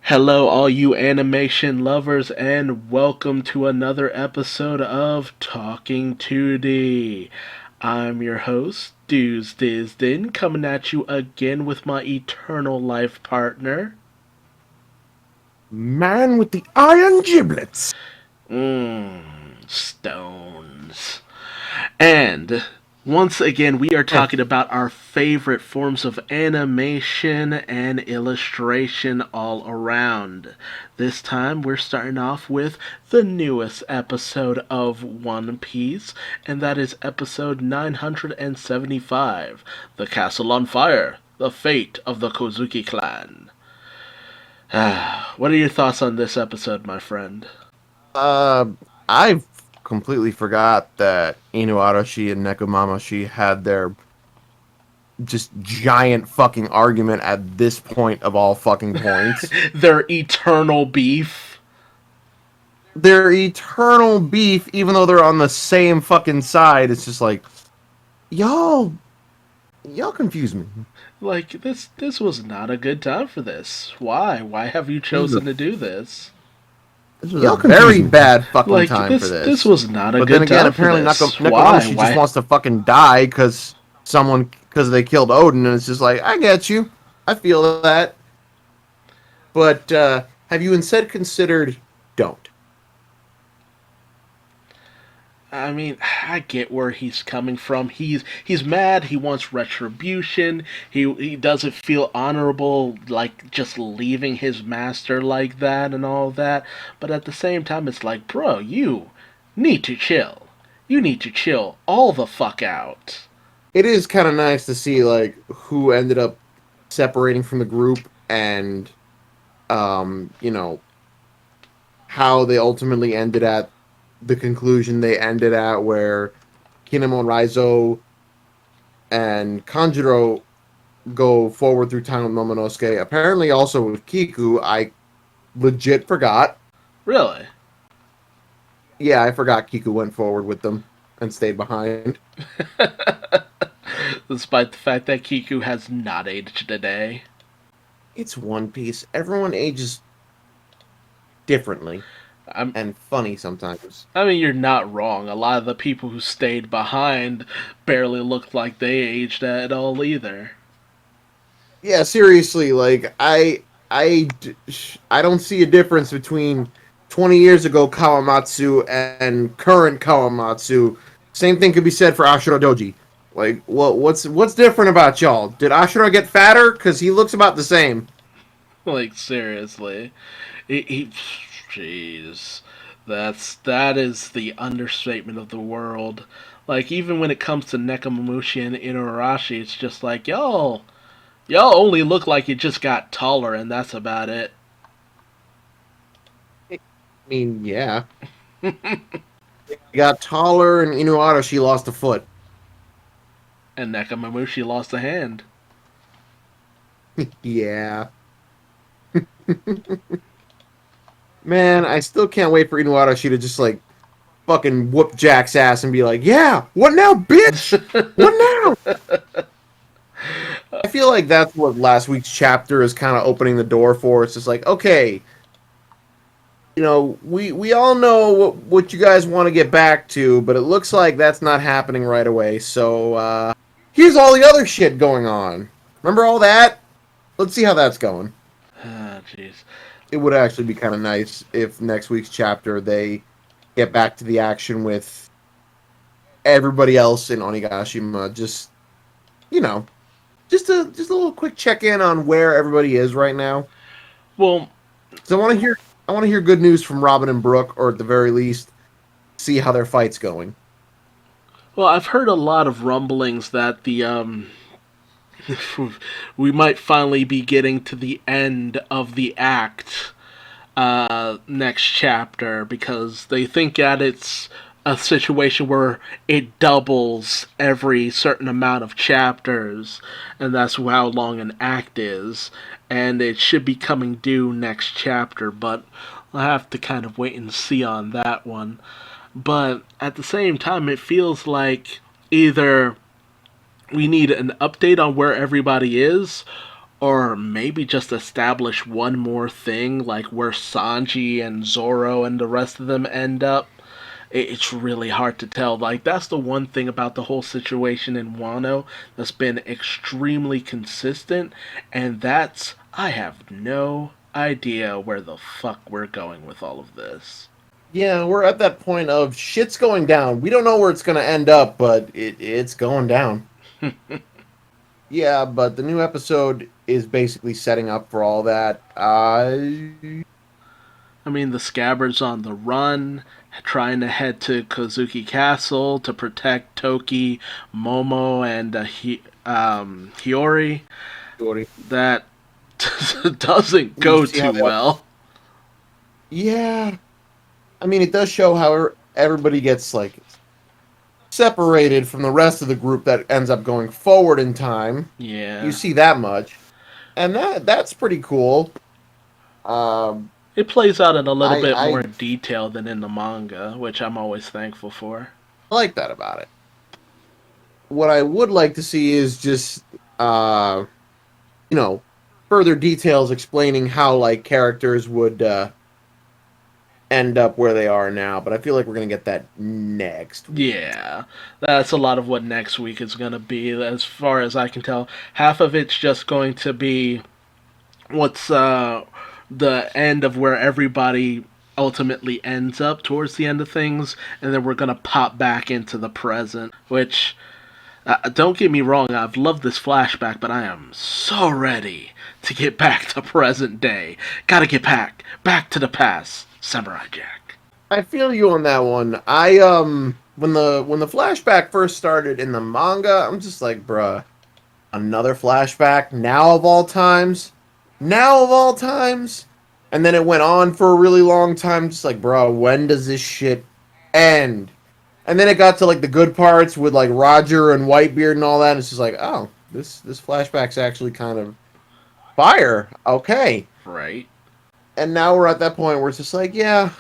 Hello, all you animation lovers, and welcome to another episode of Talking 2D. I'm your host, Duuz-Diz-Din, coming at you again with my eternal life partner. Man with the iron giblets. Stones. And once again, we are Eh, talking about our favorite forms of animation and illustration all around. This time, we're starting off with the newest episode of One Piece, and that is episode 975, The Castle on Fire, The Fate of the Kozuki Clan. What are your thoughts on this episode, my friend? uh, I completely forgot that Inuarashi and Nekomamashi had their just giant fucking argument at this point of all fucking points. Their eternal beef. Their eternal beef, even though they're on the same fucking side, it's just like, y'all, y'all confuse me. Like this was not a good time for this. Why? Why have you This was chosen a, to do this? this was a very bad fucking Like time for this this. was not a But then good again, time for apparently this. Why? Nekomamashi just Why? wants to fucking die because they killed Oden, and it's just like, I get you, I feel that, but have you instead considered don't? I mean, I get where he's coming from. He's mad. He wants retribution. He doesn't feel honorable, like just leaving his master like that and all that. But at the same time, it's like, bro, you need to chill. You need to chill all the fuck out. It is kind of nice to see like who ended up separating from the group and you know how they ultimately ended at the conclusion they ended at, where Kinemon Raizo and Kanjuro go forward through time with Momonosuke. Apparently, also with Kiku, I legit forgot. Really. Yeah, I forgot Kiku went forward with them and stayed behind. Despite the fact that Kiku has not aged today. It's One Piece. Everyone ages differently I'm, and funny sometimes. I mean, you're not wrong. A lot of the people who stayed behind barely looked like they aged at all either. Yeah, seriously, like I don't see a difference between 20 years ago Kawamatsu and current Kawamatsu. Same thing could be said for Ashura Doji. Like, what's different about y'all? Did Ashura get fatter? Because he looks about the same. Like seriously, jeez, that is the understatement of the world. Like even when it comes to Nekomamushi and Inuarashi, it's just like y'all only look like you just got taller, and that's about it. I mean, yeah. He got taller, and Inuara, she lost a foot. And Nekomamushi lost a hand. Yeah. Man, I still can't wait for Inuarashi to just, like, fucking whoop Jack's ass and be like, yeah, what now, bitch? What now? I feel like that's what last week's chapter is kind of opening the door for. It's just like, okay, we all know what you guys want to get back to, but it looks like that's not happening right away. So here's all the other shit going on. Remember all that? Let's see how that's going. Ah, jeez. It would actually be kind of nice if next week's chapter they get back to the action with everybody else in Onigashima. Just you know, just a little quick check in on where everybody is right now. Well, So I want to hear good news from Robin and Brooke, or at the very least, see how their fight's going. well, I've heard a lot of rumblings that the we might finally be getting to the end of the act next chapter because they think that it's a situation where it doubles every certain amount of chapters, and that's how long an act is, and it should be coming due next chapter, but I'll have to kind of wait and see on that one. But at the same time, it feels like either we need an update on where everybody is, or maybe just establish one more thing, like where Sanji and Zoro and the rest of them end up. It's really hard to tell. Like, that's the one thing about the whole situation in Wano that's been extremely consistent, and that's I have no idea where the fuck we're going with all of this. Yeah, we're at that point of shit's going down. We don't know where it's going to end up, but it's going down. Yeah, but the new episode is basically setting up for all that. I mean, the Scabbard's on the run, trying to head to Kozuki Castle to protect Toki, Momo, and Hiyori. That doesn't go too well. Yeah. I mean, it does show how everybody gets, like, separated from the rest of the group that ends up going forward in time. Yeah. You see that much. And that's pretty cool. It plays out in a little bit more detail than in the manga, which I'm always thankful for. I like that about it. What I would like to see is just, further details explaining how, like, characters would end up where they are now. But I feel like we're going to get that next week. Yeah, that's a lot of what next week is going to be, as far as I can tell. Half of it's just going to be what's the end of where everybody ultimately ends up towards the end of things, and then we're gonna pop back into the present, which don't get me wrong, I've loved this flashback, but I am so ready to get back to present day. Gotta get back to the past, Samurai Jack. I feel you on that one. When the flashback first started in the manga, I'm just like, bruh, another flashback now of all times. Now of all times. And then it went on for a really long time, just like, bro, when does this shit end? And then it got to, like, the good parts with, like, Roger and Whitebeard and all that, and it's just like, oh, this flashback's actually kind of fire. Okay. Right. And now we're at that point where it's just like, yeah,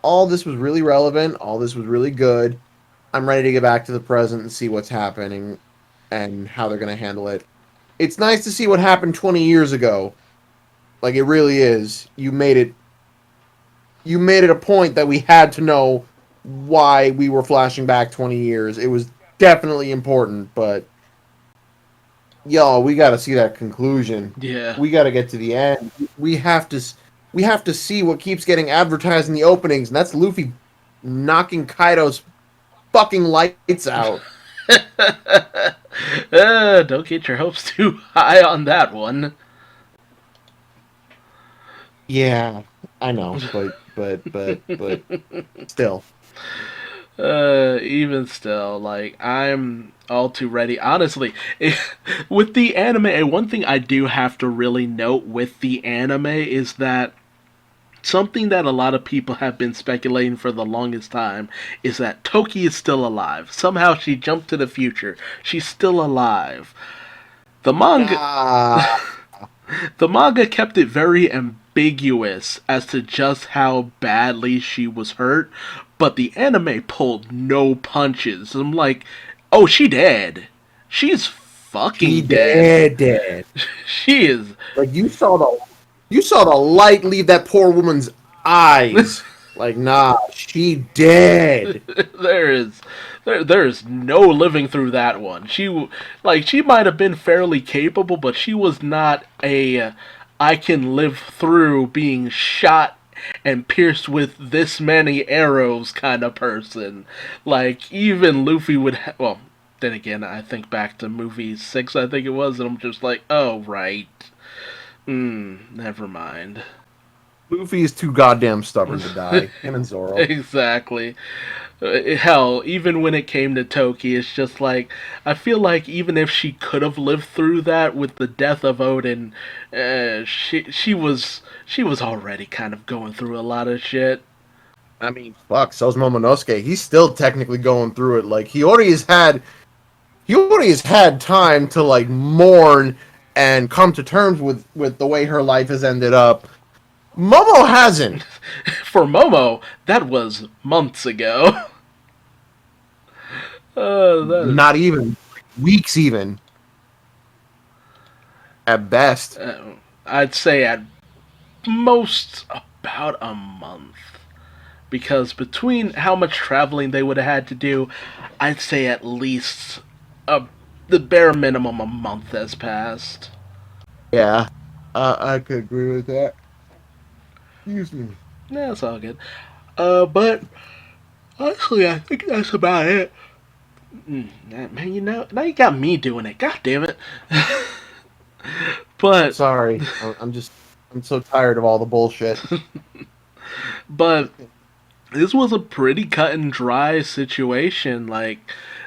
all this was really relevant, all this was really good. I'm ready to get back to the present and see what's happening and how they're going to handle it. It's nice to see what happened 20 years ago. Like, it really is. You made it a point that we had to know why we were flashing back 20 years. It was definitely important, but we got to see that conclusion. Yeah. We got to get to the end. We have to see what keeps getting advertised in the openings, and that's Luffy knocking Kaido's fucking lights out. Don't get your hopes too high on that one. Yeah, I know, but still. Even still, like, I'm all too ready. Honestly, with the anime, one thing I do have to really note with the anime is that something that a lot of people have been speculating for the longest time is that Toki is still alive. Somehow she jumped to the future. She's still alive. The manga... The manga kept it very ambiguous as to just how badly she was hurt, but the anime pulled no punches. I'm like, oh, she dead. She's fucking dead. Dead. She is... Like, you saw the light leave that poor woman's eyes. Like, nah, she dead. There is no living through that one. She might have been fairly capable, but she was not a I can live through being shot and pierced with this many arrows kind of person. Like, even Luffy would well, then again, I think back to movie 6, I think it was, and I'm just like, oh, right. Never mind. Luffy is too goddamn stubborn to die. Him and Zoro. Exactly. Hell, even when it came to Toki, it's just like, I feel like even if she could have lived through that with the death of Oden, she was already kind of going through a lot of shit. I mean, fuck, so's Momonosuke. He's still technically going through it. Like, he already has had time to, like, mourn and come to terms with the way her life has ended up. Momo hasn't. For Momo, that was months ago. Not even. Weeks even. At best. I'd say at most about a month. Because between how much traveling they would have had to do, I'd say at least a, the bare minimum a month has passed. Yeah, I could agree with that. Excuse me. Yeah, it's all good. But honestly, I think that's about it. Man, now you got me doing it. God damn it. I'm but sorry. I'm so tired of all the bullshit. but this was a pretty cut and dry situation. Like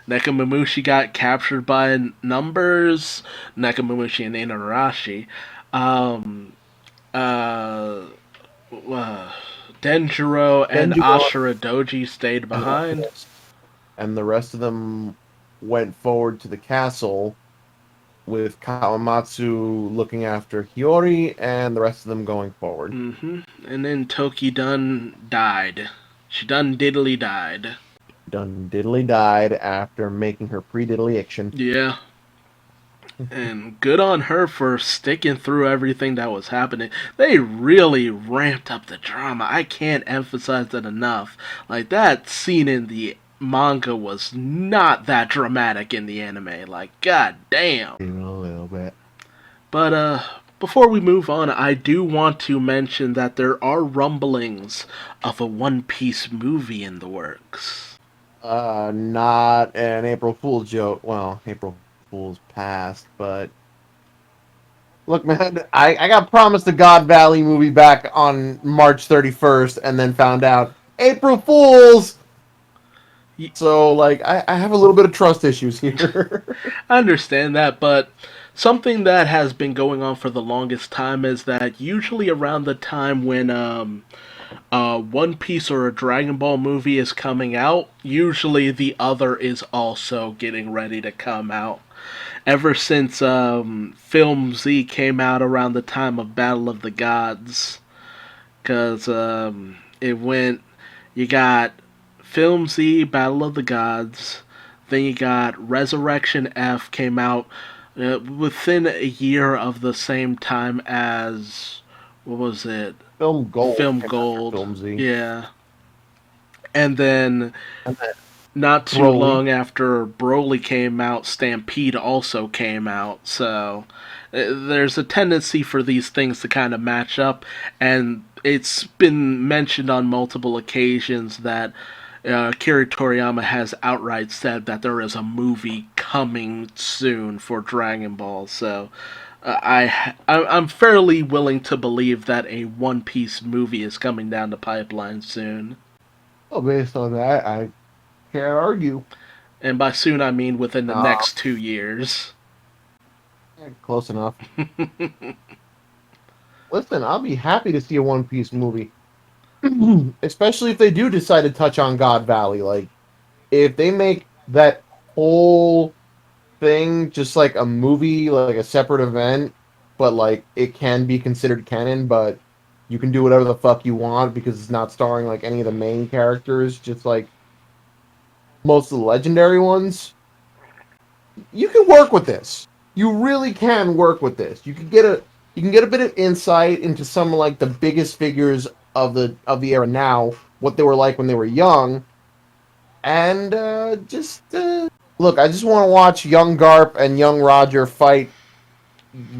Nekamamushi got captured by numbers. Nekamamushi and Inarashi. Um, uh, uh, Denjiro and Denjiro Ashura Doji stayed and behind. and the rest of them went forward to the castle with Kawamatsu looking after Hiyori and the rest of them going forward. And then Toki done died. She done diddly died. Done diddly died after making her pre-diddly action. Yeah. And good on her for sticking through everything that was happening. They really ramped up the drama. I can't emphasize that enough. Like, that scene in the manga was not that dramatic in the anime. Like, god damn. Even a little bit. But, before we move on, I do want to mention that there are rumblings of a One Piece movie in the works. Not an April Fool's joke. Well, April Fool's past, but look, man, I got promised a God Valley movie back on March 31st, and then found out April Fools. So, like, I have a little bit of trust issues here. I understand that, but something that has been going on for the longest time is that usually around the time when One Piece or a Dragon Ball movie is coming out, usually the other is also getting ready to come out. Ever since Film Z came out around the time of Battle of the Gods, because it went, you got Film Z, Battle of the Gods, then you got Resurrection F came out within a year of the same time as, what was it? Film Gold. Film Gold. Film Z. Yeah. And then And then not too Broly. long after Broly came out, Stampede also came out. So there's a tendency for these things to kind of match up, and it's been mentioned on multiple occasions that Akira Toriyama has outright said that there is a movie coming soon for Dragon Ball. So I'm fairly willing to believe that a One Piece movie is coming down the pipeline soon. Well, based on that, I can't argue. And by soon, I mean within the Uh, next 2 years. Close enough. Listen, I'll be happy to see a One Piece movie. Especially if they do decide to touch on God Valley. Like, if they make that whole thing just like a movie, like a separate event, but like it can be considered canon, but you can do whatever the fuck you want because it's not starring like any of the main characters, just like most of the legendary ones. You can work with this. You really can work with this. You can get a bit of insight into some of like the biggest figures of the era now, what they were like when they were young, and just look. I just want to watch young Garp and young Roger fight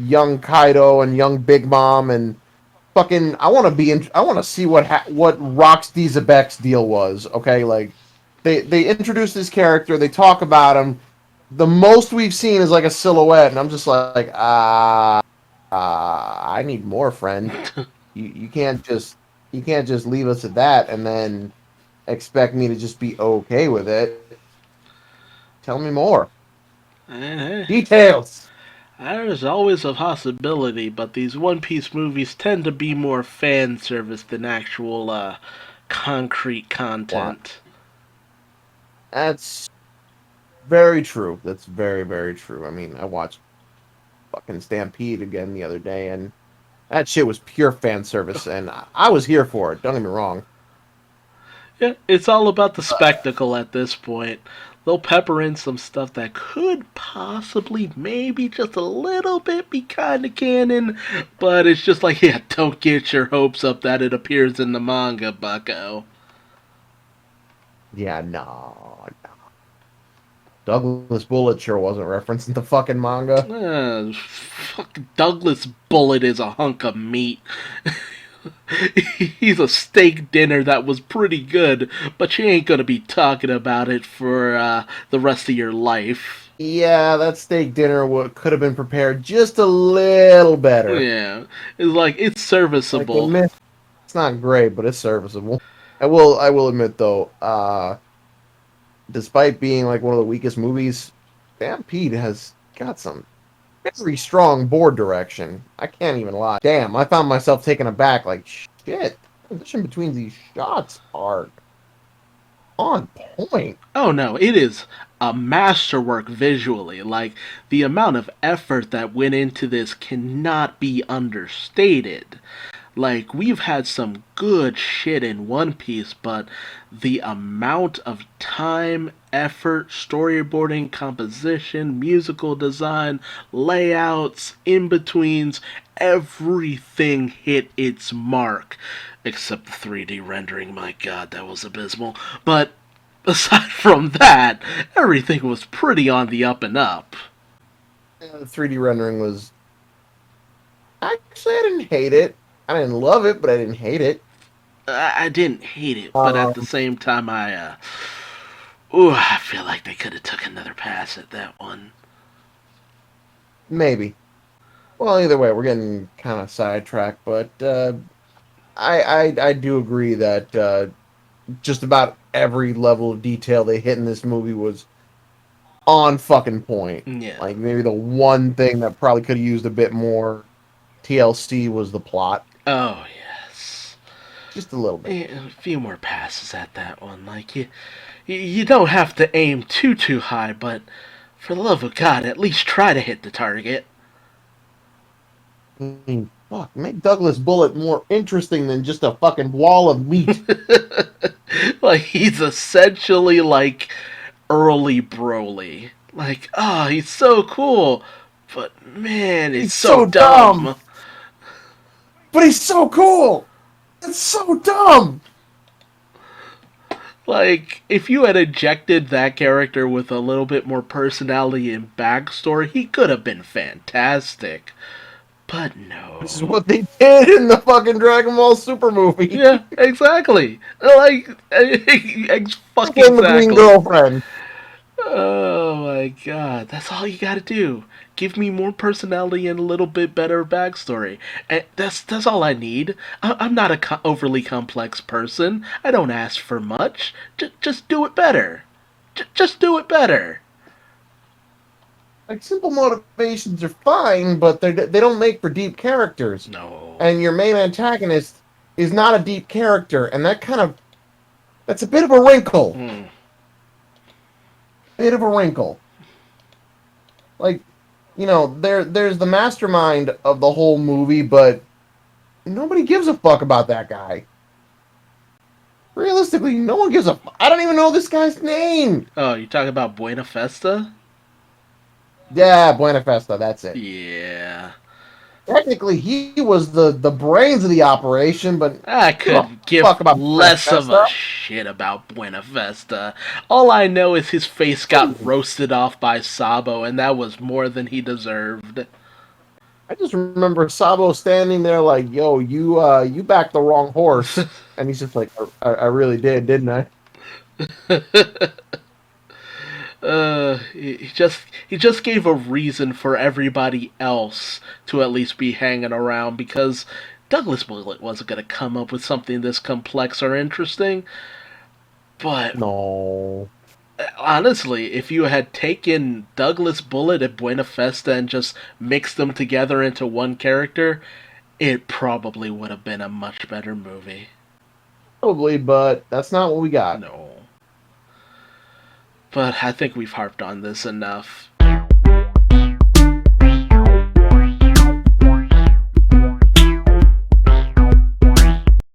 young Kaido and young Big Mom and fucking. I want to be in. I want to see what Roxy Zebek's deal was. Okay, like they introduce this character, they talk about him. The most we've seen is like a silhouette, and I'm just like, I need more, friend. You can't just leave us at that and then expect me to just be okay with it. Tell me more Eh, details. there's always a possibility, but these One Piece movies tend to be more fan service than actual concrete What? content. That's very true. That's very true. I mean, I watched fucking Stampede again the other day, and that shit was pure fan service, and I was here for it. Don't get me wrong. Yeah, it's all about the spectacle at this point. they'll pepper in some stuff that could possibly, maybe just a little bit be kind of canon, but it's just like, yeah, don't get your hopes up that it appears in the manga, bucko. Yeah, no. Douglas Bullet sure wasn't referencing the fucking manga. Fucking Douglas Bullet is a hunk of meat. He's a steak dinner that was pretty good, but you ain't gonna be talking about it for the rest of your life. Yeah, that steak dinner could have been prepared just a little better. Yeah, it's like it's Like serviceable. it's not great, but it's serviceable. I will admit though, despite being like one of the weakest movies, Stampede has got some very strong board direction. I can't even lie. Damn, I found myself taken aback. Like shit, the position between these shots are on point. Oh no, it is a masterwork visually. Like, the amount of effort that went into this cannot be understated. Like, we've had some good shit in One Piece, but the amount of time, effort, storyboarding, composition, musical design, layouts, in betweens, everything hit its mark. Except the 3D rendering, my god, that was abysmal. But aside from that, everything was pretty on the up and up. Yeah, the 3D rendering was actually I didn't hate it. I didn't love it, but I didn't hate it. I didn't hate it, but at the Um, same time, ooh, I feel like they could have took another pass at that one. Maybe. Well, either way, we're getting kind of sidetracked, but I do agree that just about every level of detail they hit in this movie was on fucking point. Yeah. Like maybe the one thing that probably could have used a bit more TLC was the plot, Oh yes. just a little bit. A few more passes at that one. Like, you don't have to aim too high, but for the love of God, at least try to hit the target. I mean, fuck, make Douglas Bullet more interesting than just a fucking wall of meat. Like, he's essentially like early Broly. Like, oh, he's so cool, but man, it's He's so so dumb, dumb. but he's so cool. It's so dumb. Like, if you had injected that character with a little bit more personality and backstory, he could have been fantastic. But This is no. what they did in the fucking Dragon Ball Super movie. Yeah, exactly. Like, fucking Fucking the green exactly. girlfriend. Oh my god, that's all you gotta do. Give me more personality and a little bit better backstory. And that's all I need. I'm not a overly complex person. I don't ask for much. Just do it better. Just do it better. Like simple motivations are fine, but they don't make for deep characters. No. And your main antagonist is not a deep character, and that's a bit of a wrinkle. Mm. Bit of a wrinkle. Like, there's the mastermind of the whole movie, but nobody gives a fuck about that guy. Realistically, no one gives a. I don't even know this guy's name. Oh, you talking about Buena Festa? Yeah, Buenafesta. That's it. Yeah. Technically, he was the brains of the operation, but I give a could give fuck about less of a Buenafesta. shit about Buena Vesta. All I know is his face got roasted off by Sabo, and that was more than he deserved. I just remember Sabo standing there like, "Yo, you backed the wrong horse," and he's just like, "I really did, didn't I?" He just gave a reason for everybody else to at least be hanging around, because Douglas Bullet wasn't gonna come up with something this complex or interesting. But No. honestly, if you had taken Douglas Bullet and Buena Festa and just mixed them together into one character, it probably would have been a much better movie. Probably, but that's not what we got. No. But I think we've harped on this enough.